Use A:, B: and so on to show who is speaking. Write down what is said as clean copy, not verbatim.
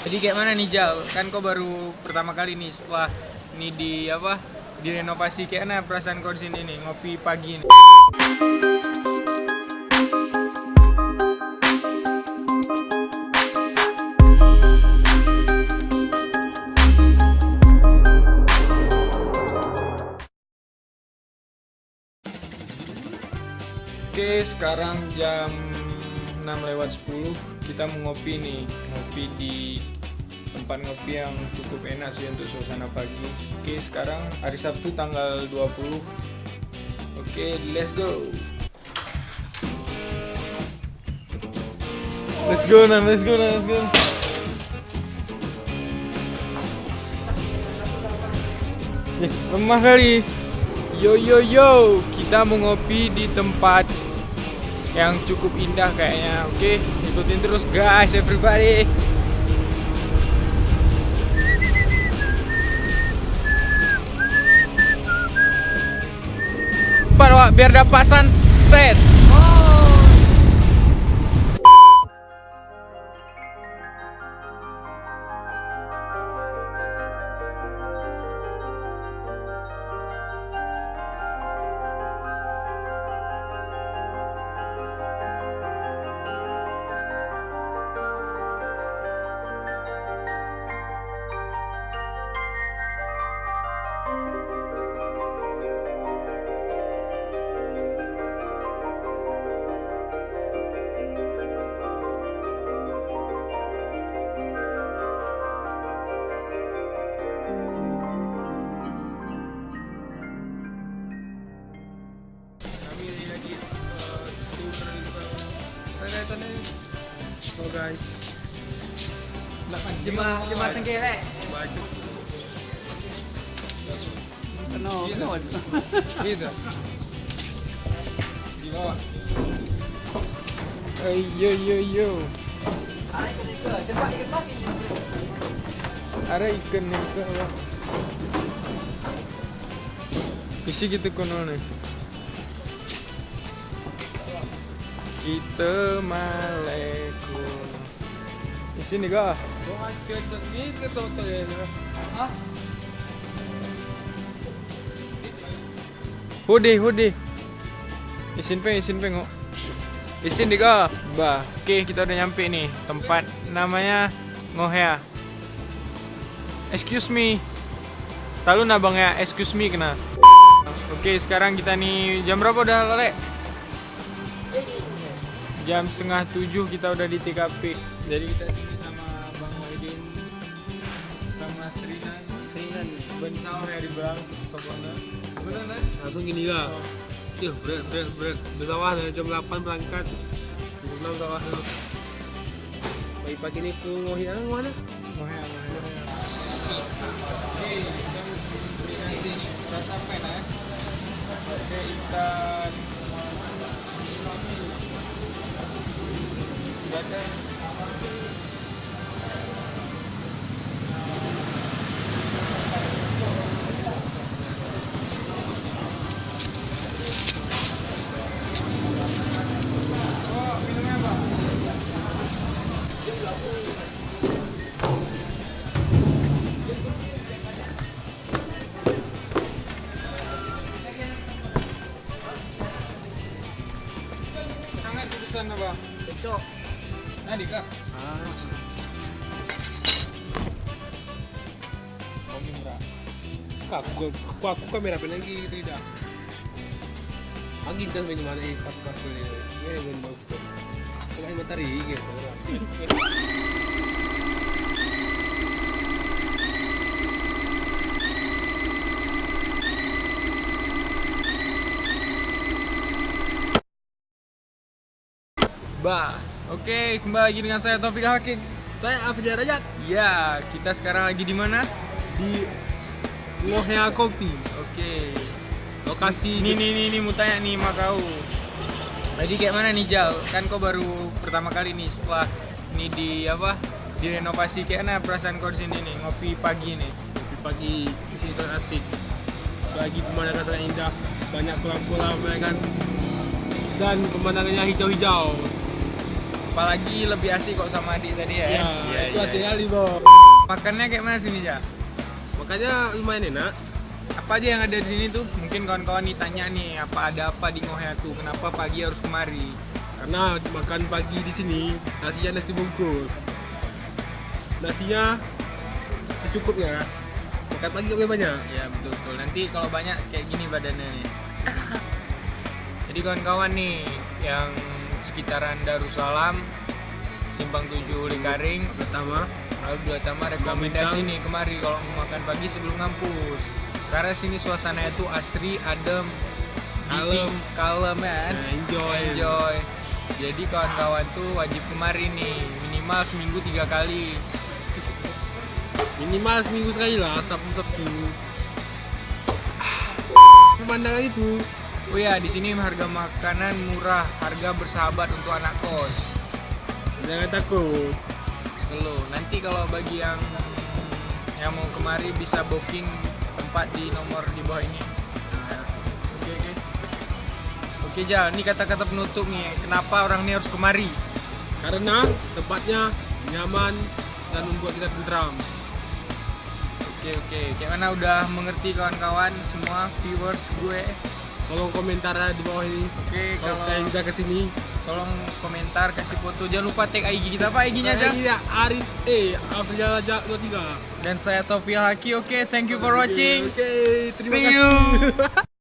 A: Jadi kayak mana nih Jal? Kan kau baru pertama kali nih setelah ini direnovasi, kayak mana perasaan kau di sini nih ngopi pagi nih? Oke, sekarang jam 6:10 kita mau ngopi nih. Ngopi di tempat ngopi yang cukup enak sih untuk suasana pagi. Oke, sekarang hari Sabtu tanggal 20. Oke, let's go. Let's go. Lemah kali. Yo, kita mau ngopi di tempat yang cukup indah kayaknya. Oke, ikutin terus guys, everybody. Pak, biar dapat sunset. So guys,
B: Cuma sengkelek.
A: baju
B: No.
A: gitu di bawah. Yo. Ada ikan nih ke bawah. Isi gitu kono nih. Kita maleku. Di sini kah?
B: Hah?
A: Hudi. Isin peng. Isin di kah? Bah. Oke, kita udah nyampe nih. Tempat namanya Ngohea. Excuse me. Tahu nah bang ya, excuse me kena. Oke, sekarang kita nih jam berapa udah Lale? Jam 6:30 kita udah di TKP. Jadi kita sini sama Bang Wahidin sama Srinan Ben Sawah ya di Bang Sokono. Bener kan?
C: Langsung gini lah. Yuk, break. Bersawah dari jam 8 berangkat. Jam 6 sawah. Pagi-pagi ini ke Ngohiang mana?
A: Ngohea. Oke, kita beli nasi nih. Rasa apa ya? Oke, ikan bakar. Oh, minumnya apa? Hangat pesan apa?
B: Besok.
A: Nah, Dika.
C: Aku kamera apa lagi tidak. Angin kan mana pas ini. Ya ben bagus. Kalau matahari gitu.
A: Oke, kembali lagi dengan saya Taufik Hakim.
B: Saya Afidya Rajat
A: Ya, kita sekarang lagi di mana?
C: Di Ngohea Kopi.
A: Oke.
C: Lokasi
A: Ini mau tanya nih sama kau. Jadi kayak mana nih Jal? Kan kau baru pertama kali nih setelah ini direnovasi, kayak mana perasaan kau di sini nih ngopi pagi nih?
C: pagi di sini sangat asik. Lagi pemandangan sangat indah, banyak kolam-kolam ya kan. Dan pemandangannya hijau-hijau.
A: Apalagi lebih asik kok sama adik tadi ya.
C: Iya, itu asik kali, Bo.
A: Makannya kayak mana sini, Ja?
C: Makanya lumayan enak.
A: Apa aja yang ada di sini tuh? Mungkin kawan-kawan nih tanya nih, ada apa di Ngohe tuh? Kenapa pagi harus kemari?
C: Karena makan pagi di sini nasinya nasi bungkus. Nasinya secukupnya. Makan pagi lebih banyak.
A: Ya betul. Nanti kalau banyak kayak gini badannya nih. Jadi kawan-kawan nih yang sekitaran Darussalam, Simpang 7 Lingkaring,
C: Pertama,
A: Dua Tama rekomendasi nih kemari kalau mau makan pagi sebelum ngampus. Karena sini suasananya tuh asri, adem, kalem ya. Kan? Enjoy. Jadi kawan-kawan tuh wajib kemari nih, minimal seminggu 3 kali.
C: minimal seminggu sekali lah, Sabtu. Pemandangan itu.
A: Oh ya, di sini harga makanan murah, harga bersahabat untuk anak kos.
C: Jangan takut.
A: Slow. Nanti kalau bagi yang mau kemari bisa booking tempat di nomor di bawah ini. Oke, Jal, ini kata-kata penutup nih. Kenapa orang ini harus kemari?
C: Karena tempatnya nyaman dan membuat kita tentram.
A: Oke. Kayak mana udah mengerti kawan-kawan semua viewers gue?
C: Tolong komentar di bawah ini.
A: Oke,
C: Kalau
A: kalau
C: kita kesini.
A: tolong komentar, kasih foto. Jangan lupa tag IG kita, apa IG-nya aja?
C: Iya, Afril Rajak 23.
A: Dan saya Taufiq Haki. Oke, thank you for watching.
C: Oke, terima
A: See
C: kasih.
A: you.